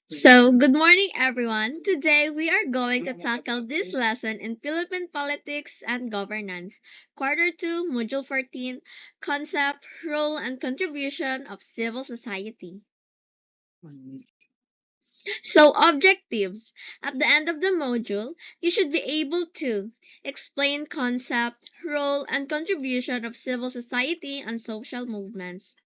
So, good morning, everyone. Today, we are going to tackle this lesson in Philippine politics and governance, Quarter 2, Module 14, Concept, Role, and Contribution of Civil Society. So, objectives. At the end of the module, you should be able to explain concept, role, and contribution of civil society and social movements.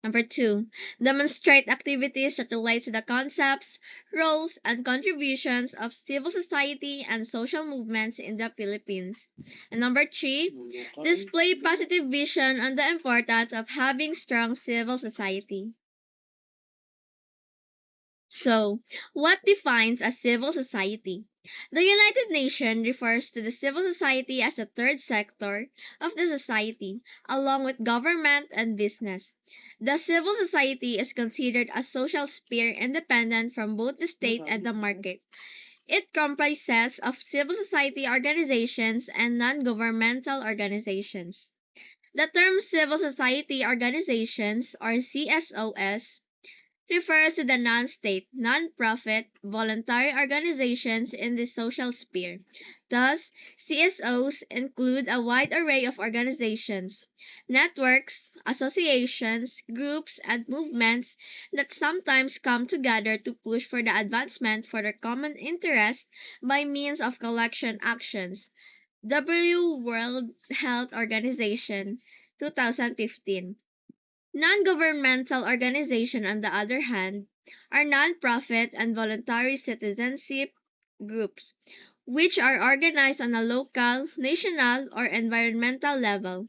Number two, demonstrate activities that relate to the concepts, roles, and contributions of civil society and social movements in the Philippines. And number three, display positive vision on the importance of having strong civil society. So, what defines a civil society? The United Nations refers to the civil society as the third sector of the society, along with government and business. The civil society is considered a social sphere independent from both the state and the market. It comprises of civil society organizations and non-governmental organizations. The term civil society organizations or CSOs refers to the non-state, non-profit, voluntary organizations in the social sphere. Thus, CSOs include a wide array of organizations, networks, associations, groups, and movements that sometimes come together to push for the advancement for their common interest by means of collection actions. World Health Organization, 2015. Non-governmental organizations, on the other hand, are non-profit and voluntary citizenship groups, which are organized on a local, national, or environmental level.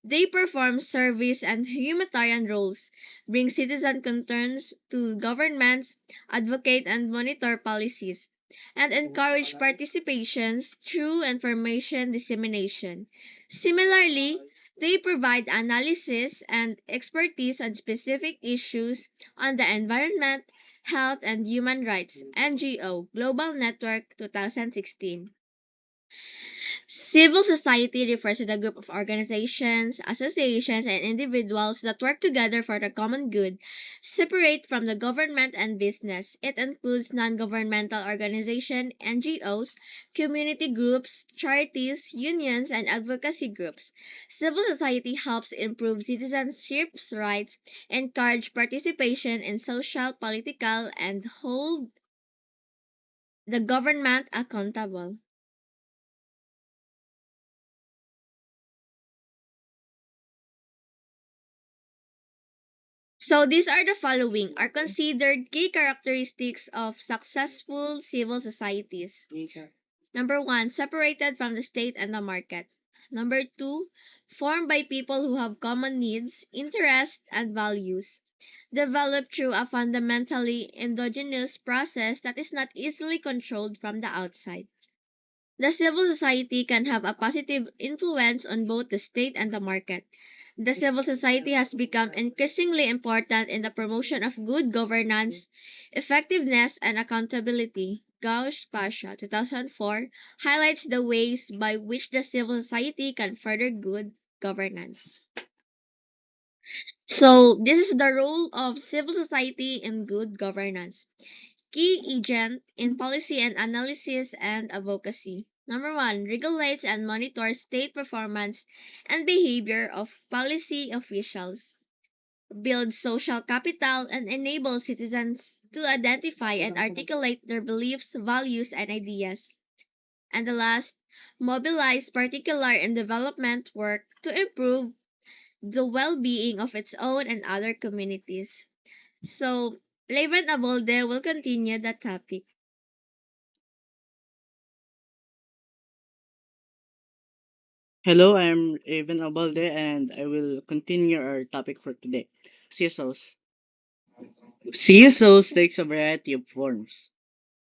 They perform service and humanitarian roles, bring citizen concerns to governments, advocate and monitor policies, and encourage participations through information dissemination. Similarly, they provide analysis and expertise on specific issues on the environment, health, and human rights. NGO Global Network 2016. Civil society refers to the group of organizations, associations, and individuals that work together for the common good, separate from the government and business. It includes non-governmental organizations, NGOs, community groups, charities, unions, and advocacy groups. Civil society helps improve citizenship rights, encourage participation in social, political, and hold the government accountable. So these are the following are considered key characteristics of successful civil societies. Number one, separated from the state and the market. Number two, formed by people who have common needs, interests, and values. Developed through a fundamentally endogenous process that is not easily controlled from the outside. The civil society can have a positive influence on both the state and the market. The civil society has become increasingly important in the promotion of good governance, effectiveness, and accountability. Gauss Pasha, 2004, highlights the ways by which the civil society can further good governance. So, this is the role of civil society in good governance. Key agent in policy and analysis and advocacy. Number one, regulates and monitors state performance and behavior of policy officials. Builds social capital and enables citizens to identify and articulate their beliefs, values, and ideas. And the last, mobilize particular and development work to improve the well-being of its own and other communities. So, Levent Abolde will continue the topic. Hello, I'm Raven Abalde and I will continue our topic for today. CSOs. CSOs takes a variety of forms.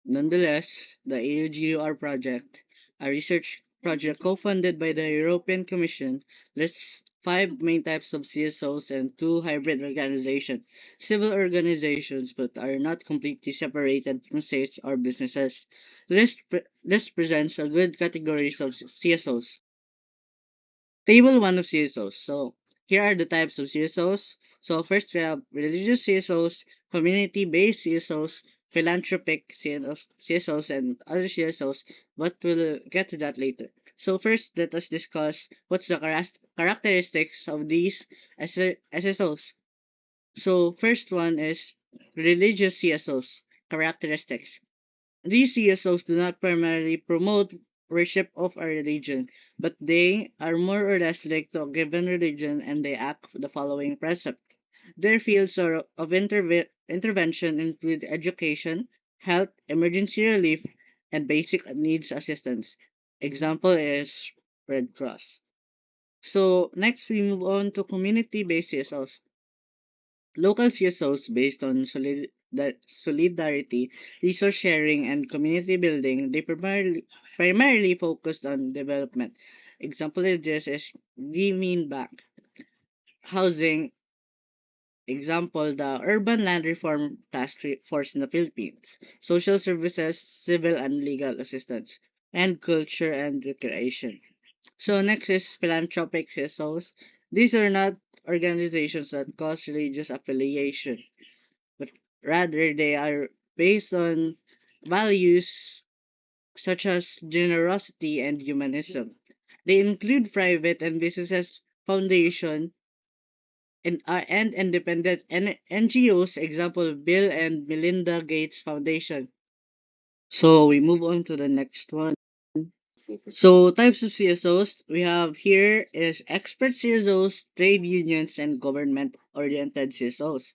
Nonetheless, the AUGUR project, a research project co-funded by the European Commission, lists five main types of CSOs and two hybrid organizations, civil organizations but are not completely separated from states or businesses. List presents a good categories of CSOs. Table 1 of CSOs. So, Here are the types of CSOs. So first we have religious CSOs, community-based CSOs, philanthropic CSOs, and other CSOs, but we'll get to that later. So first, let us discuss what's the characteristics of these SSOs. So first one is religious CSOs characteristics. These CSOs do not primarily promote worship of a religion, but they are more or less linked to a given religion and they act the following precept. Their fields of intervention include education, health, emergency relief, and basic needs assistance. Example is Red Cross. So next we move on to community-based CSOs. Local CSOs based on solidarity, resource sharing, and community building, they primarily focused on development. Example of this is Green Back, housing, example, the Urban Land Reform Task Force in the Philippines, social services, civil and legal assistance, and culture and recreation. So next is philanthropic CSOs. These are not organizations that cause religious affiliation, but rather they are based on values such as generosity and humanism. They include private and businesses, foundation, and independent NGOs, example Bill and Melinda Gates Foundation. So we move on to the next one. So types of CSOs we have here is expert CSOs, trade unions, and government-oriented CSOs.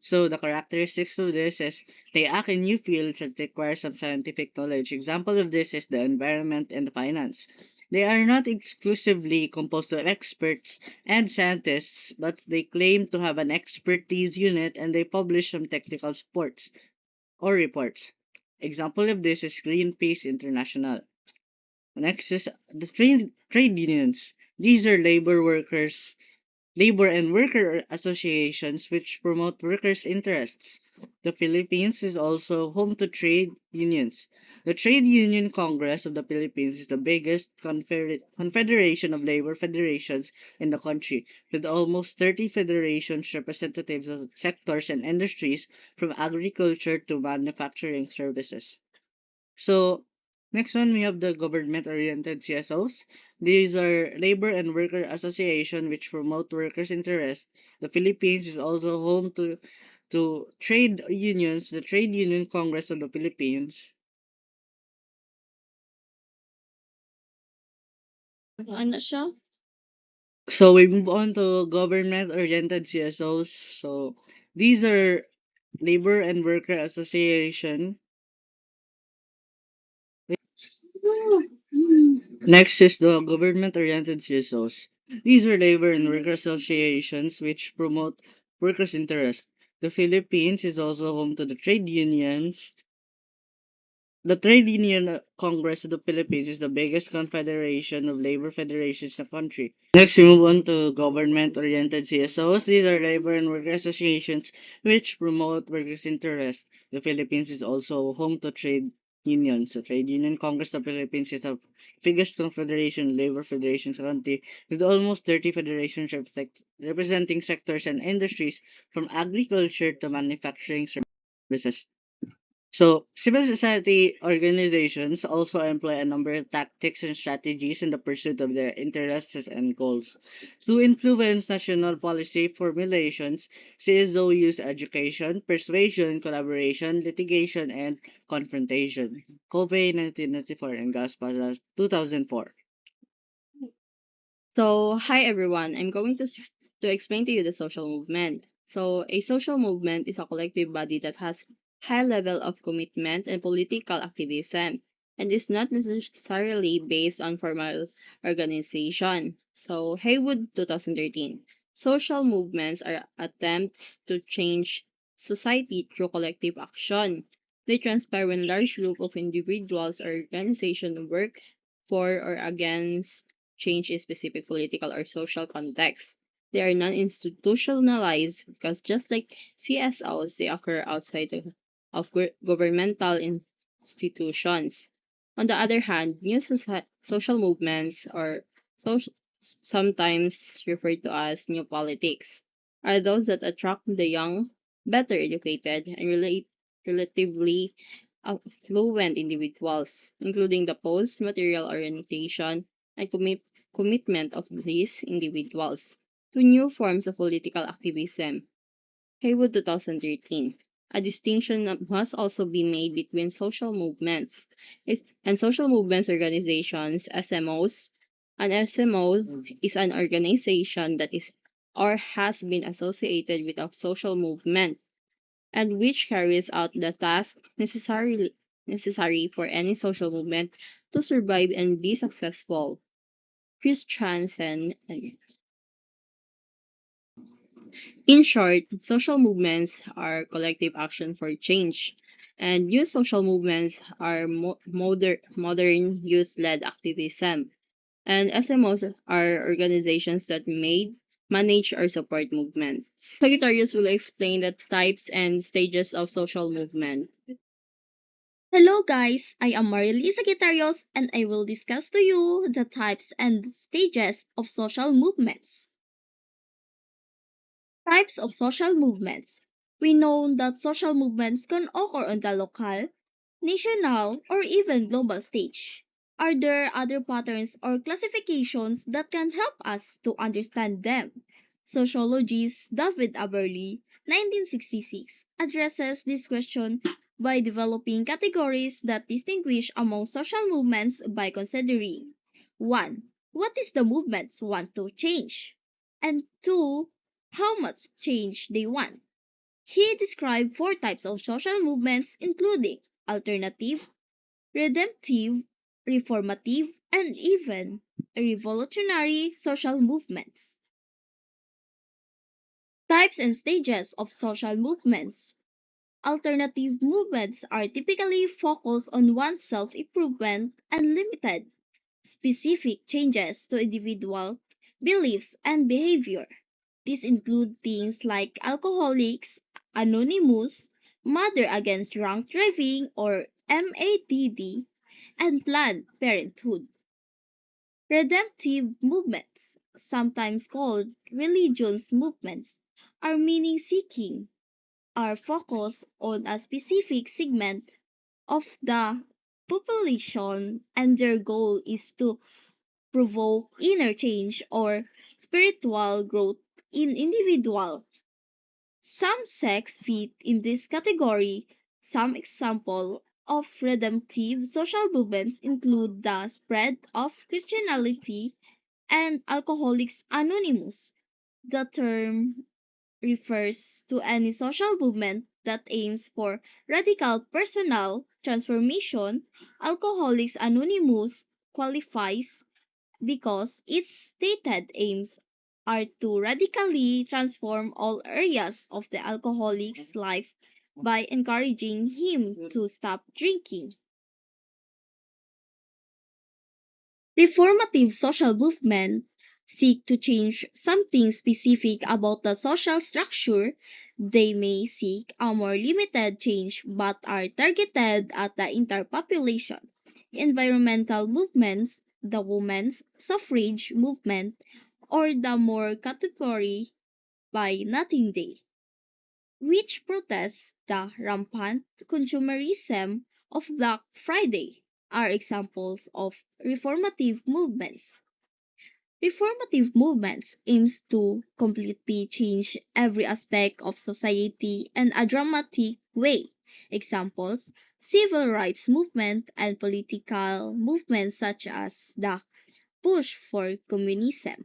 So the characteristics of this is they act in new fields that require some scientific knowledge. Example of this is the environment and the finance. They are not exclusively composed of experts and scientists, but they claim to have an expertise unit and they publish some technical supports or reports. Example of this is Greenpeace International. Next is the trade unions. These are labor and worker associations which promote workers' interests. The Philippines is also home to trade unions. The Trade Union Congress of the Philippines is the biggest confederation of labor federations in the country, with almost 30 federations representatives of sectors and industries from agriculture to manufacturing services. So, next one we have the government-oriented CSOs. These are labor and worker association which promote workers' interests. The Philippines is also home to trade unions, the Trade Union Congress of the Philippines. Ano siya? So we move on to government-oriented CSOs. So these are labor and worker association. Next is the government-oriented CSOs. These are labor and worker associations which promote workers' interests. The Philippines is also home to the trade unions. The Trade Union Congress of the Philippines is the biggest confederation of labor federations in the country. Next, we move on to government-oriented CSOs. These are labor and worker associations which promote workers' interests. The Philippines is also home to trade unions. The Trade Union Congress of the Philippines is the biggest confederation of labor federations in the country, with almost 30 federations representing sectors and industries from agriculture to manufacturing services. So, civil society organizations also employ a number of tactics and strategies in the pursuit of their interests and goals. To influence national policy formulations, CSO use education, persuasion, collaboration, litigation, and confrontation. Covey 1994 and Gaspar 2004. So, hi everyone. I'm going to explain to you the social movement. So, a social movement is a collective body that has high level of commitment and political activism and is not necessarily based on formal organization. So, Haywood 2013. Social movements are attempts to change society through collective action. They transpire when large group of individuals or organizations work for or against change in specific political or social context. They are non-institutionalized because just like CSOs, they occur outside of governmental institutions. On the other hand, new social movements or so- sometimes referred to as new politics, are those that attract the young, better educated, and relatively affluent individuals, including the post-material orientation and commitment of these individuals to new forms of political activism. Haywood 2013. A distinction must also be made between social movements and social movements organizations, SMOs. An SMO is an organization that is or has been associated with a social movement and which carries out the tasks necessary for any social movement to survive and be successful. Christiansen. In short, social movements are collective action for change, and youth social movements are modern youth-led activism, and SMOs are organizations that manage, or support movements. Sagittarius will explain the types and stages of social movement. Hello guys, I am Marily Sagittarius and I will discuss to you the types and stages of social movements. Types of social movements. We know that social movements can occur on the local, national, or even global stage. Are there other patterns or classifications that can help us to understand them? Sociologist David Aberley, 1966, addresses this question by developing categories that distinguish among social movements by considering 1. What is the movements want to change? And 2. How much change they want. He described four types of social movements including alternative, redemptive, reformative, and even revolutionary social movements. Types and stages of social movements. Alternative movements are typically focused on one's self-improvement and limited specific changes to individual beliefs and behavior. These include things like Alcoholics Anonymous, Mother Against Drunk Driving or MADD, and Planned Parenthood. Redemptive movements, sometimes called religious movements, are meaning seeking, are focused on a specific segment of the population and their goal is to provoke inner change or spiritual growth in individuals. Some sects fit in this category. Some examples of redemptive social movements include the spread of Christianity and Alcoholics Anonymous. The term refers to any social movement that aims for radical personal transformation. Alcoholics Anonymous qualifies because its stated aims are to radically transform all areas of the alcoholic's life by encouraging him to stop drinking. Reformative social movements seek to change something specific about the social structure. They may seek a more limited change but are targeted at the entire population. Environmental movements, the women's suffrage movement, or the more contemporary by Nothing Day, which protests the rampant consumerism of Black Friday, are examples of reformative movements. Reformative movements aims to completely change every aspect of society in a dramatic way. Examples: civil rights movement and political movements such as the push for communism.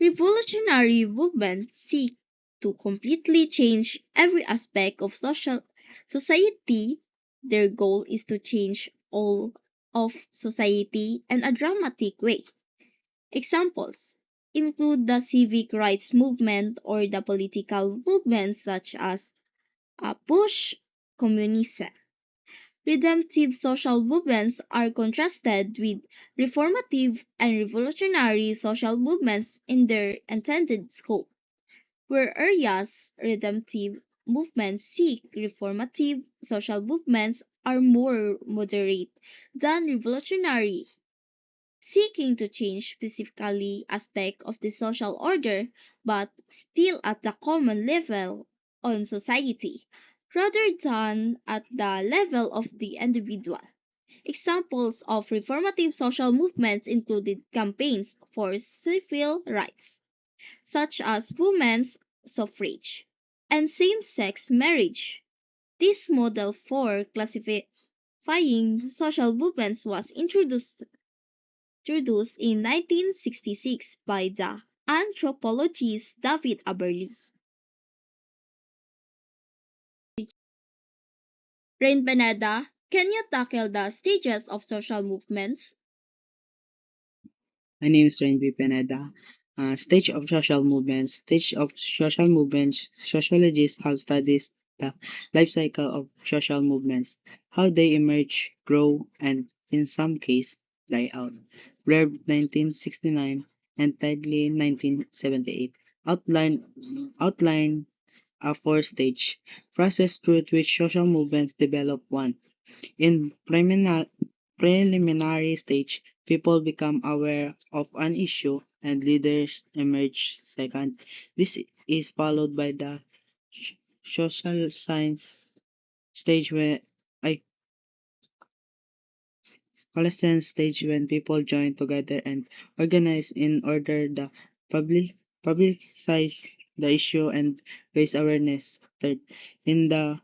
Revolutionary movements seek to completely change every aspect of society. Their goal is to change all of society in a dramatic way. Examples include the civic rights movement or the political movements such as push communism. Redemptive social movements are contrasted with reformative and revolutionary social movements in their intended scope. Where areas redemptive movements seek reformative social movements are more moderate than revolutionary. seeking to change specifically aspect of the social order, but still at the common level on society, rather than at the level of the individual. Examples of reformative social movements included campaigns for civil rights, such as women's suffrage and same-sex marriage. This model for classifying social movements was introduced in 1966 by the anthropologist David Aberle. Rain Pineda, can you tackle the stages of social movements? My name is Renvi Pineda. Stage of social movements. Stage of social movements. Sociologists have studied the life cycle of social movements, how they emerge, grow, and in some cases die out. Blair 1969 and Tidley 1978 outline a four-stage process through which social movements develop. One, in preliminary stage, people become aware of an issue and leaders emerge. Second, this is followed by the social science stage where I coalescence stage when people join together and organize in order the publicize the issue and raise awareness. Third, in the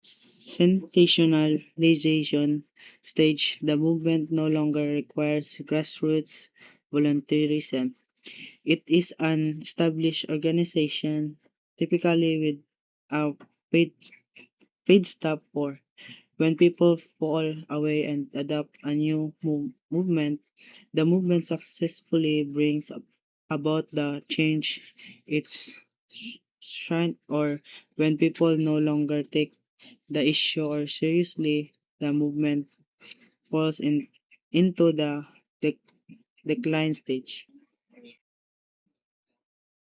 sensationalization stage, the movement no longer requires grassroots volunteerism. It is an established organization, typically with a paid, paid staff for. When people fall away and adopt a new movement, the movement successfully brings about the change its shrine, or when people no longer take the issue or seriously, the movement falls into the decline stage.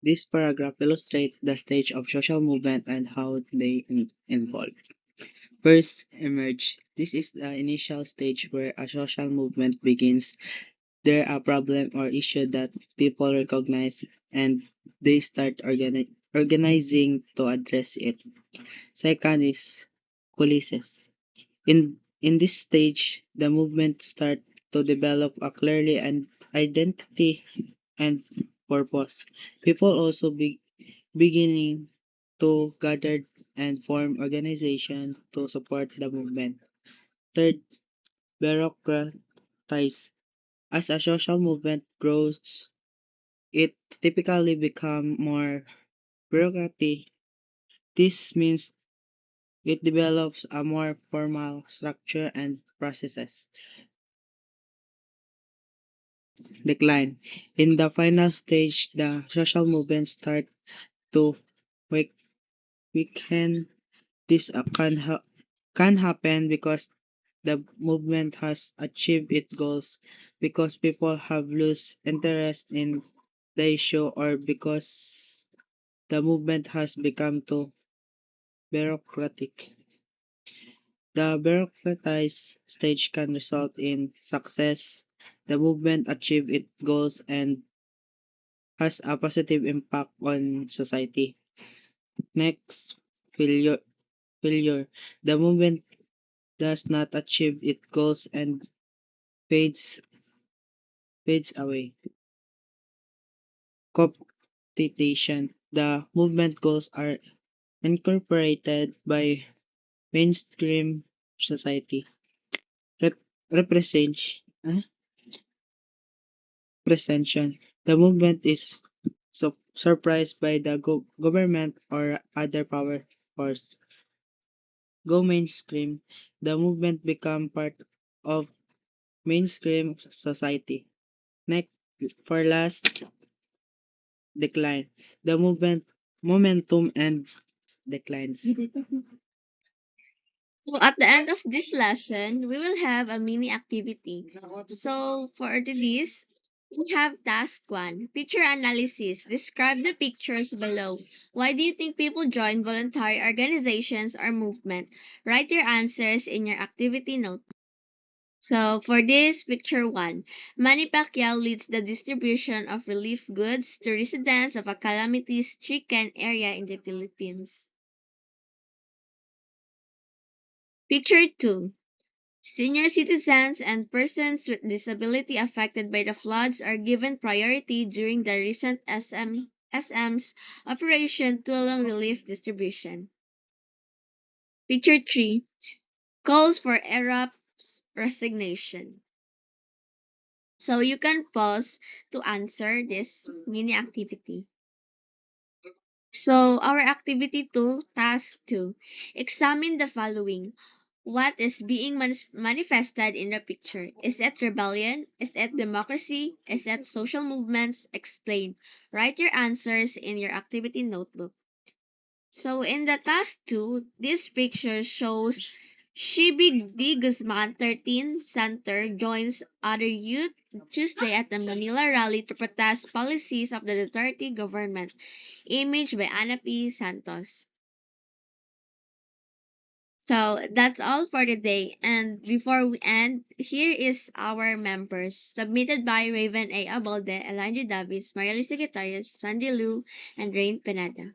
This paragraph illustrates the stage of social movement and how they evolve. First, emerge. This is the initial stage where a social movement begins. There are problem or issue that people recognize and they start organizing to address it. Second is coalesces. In this stage, the movement start to develop a clearly and identity and purpose. People also beginning to gather and form organization to support the movement. Third, bureaucratize. As a social movement grows, it typically become more bureaucratic. This means it develops a more formal structure and processes. Decline. In the final stage, the social movement start to weak- weaken. This can happen because the movement has achieved its goals, because people have lost interest in the issue, or because the movement has become too bureaucratic. The bureaucratized stage can result in success. The movement achieved its goals and has a positive impact on society. Next, failure. Failure. The movement does not achieve its goals and fades fades away. Cooptation. The movement goals are incorporated by mainstream society. Rep- representation. Presentation. The movement is surprised by the government or other power force. Go mainstream. The movement become part of mainstream society. Next, for last, decline. The movement momentum and declines. So at the end of this lesson, we will have a mini activity. So for this, we have task 1, picture analysis. Describe the pictures below. Why do you think people join voluntary organizations or movement? Write your answers in your activity note. So for this, picture 1, Manny Pacquiao leads the distribution of relief goods to residents of a calamity-stricken area in the Philippines. Picture 2, senior citizens and persons with disability affected by the floods are given priority during the recent SM's Operation Tulong Relief Distribution. Picture 3, calls for ERAP's resignation. So you can pause to answer this mini activity. So our activity 2, task 2, examine the following. What is being manifested in the picture? Is it rebellion? Is it democracy? Is it social movements? Explain. Write your answers in your activity notebook. So in the task 2, this picture shows Shibi D. Guzman 13 Center joins other youth Tuesday at the Manila rally to protest policies of the Duterte government. Image by Ana P. Santos. So that's all for today. And before we end, here is our members submitted by Raven A. Abalde, Elijah Davis, Marilis Secretariat, Sandy Lu, and Rain Pineda.